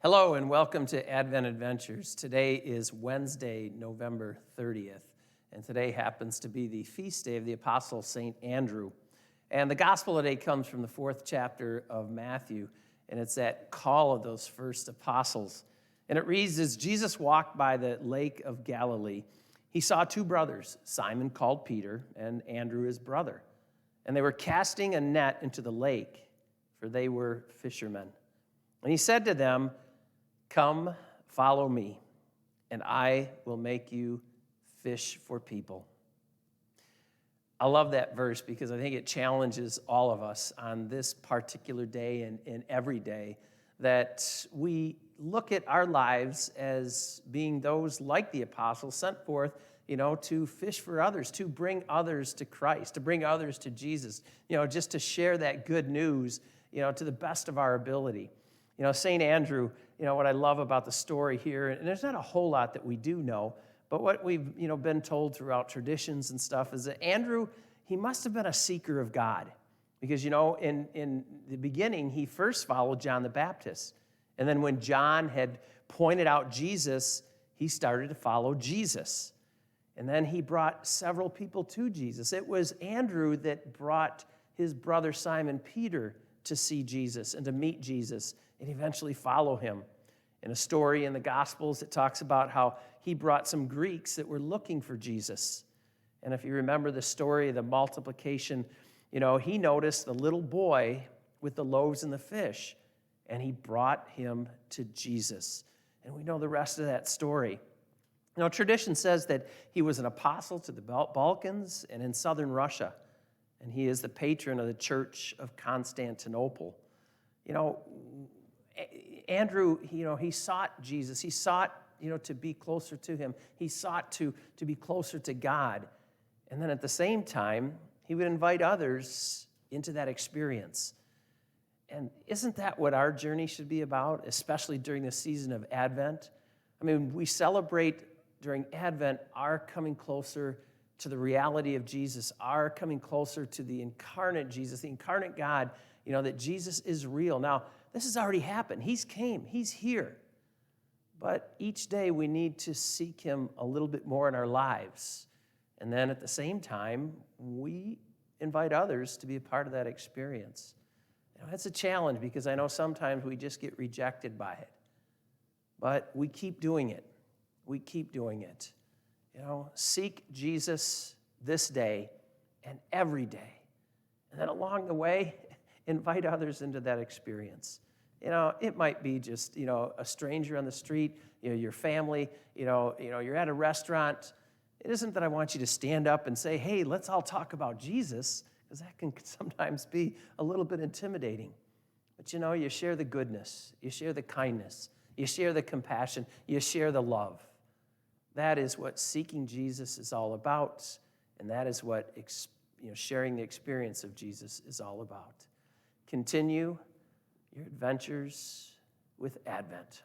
Hello and welcome to Advent Adventures. Today is Wednesday, November 30th, and today happens to be the feast day of the Apostle St. Andrew. And the gospel today comes from the 4th chapter of Matthew, and it's that call of those first apostles. And it reads, as Jesus walked by the lake of Galilee, he saw two brothers, Simon called Peter and Andrew his brother. And they were casting a net into the lake, for they were fishermen. And he said to them, "Come, follow me, and I will make you fish for people." I love that verse because I think it challenges all of us on this particular day and every day that we look at our lives as being those like the apostles sent forth, to fish for others, to bring others to Christ, to bring others to Jesus, just to share that good news, to the best of our ability. St. Andrew, what I love about the story here, and there's not a whole lot that we do know, but what we've, been told throughout traditions and stuff is that Andrew, he must have been a seeker of God. Because, in the beginning, he first followed John the Baptist. And then when John had pointed out Jesus, he started to follow Jesus. And then he brought several people to Jesus. It was Andrew that brought his brother Simon Peter to see Jesus and to meet Jesus and eventually follow him. In a story in the Gospels, it talks about how he brought some Greeks that were looking for Jesus. And if you remember the story of the multiplication, he noticed the little boy with the loaves and the fish, and he brought him to Jesus. And we know the rest of that story. Tradition says that he was an apostle to the Balkans and in southern Russia, and he is the patron of the Church of Constantinople. Andrew, he sought Jesus. He sought, to be closer to him. He sought to be closer to God. And then at the same time, he would invite others into that experience. And isn't that what our journey should be about, especially during the season of Advent? We celebrate during Advent our coming closer to the reality of Jesus, our coming closer to the incarnate Jesus, the incarnate God, that Jesus is real. Now, this has already happened. He's came. He's here. But each day we need to seek him a little bit more in our lives. And then at the same time, we invite others to be a part of that experience. That's a challenge because I know sometimes we just get rejected by it. But we keep doing it. We keep doing it. Seek Jesus this day and every day. And then along the way, invite others into that experience. It might be just, a stranger on the street, your family, you're at a restaurant. It isn't that I want you to stand up and say, hey, let's all talk about Jesus, because that can sometimes be a little bit intimidating. But, you share the goodness, you share the kindness, you share the compassion, you share the love. That is what seeking Jesus is all about, and that is what sharing the experience of Jesus is all about. Continue your adventures with Advent.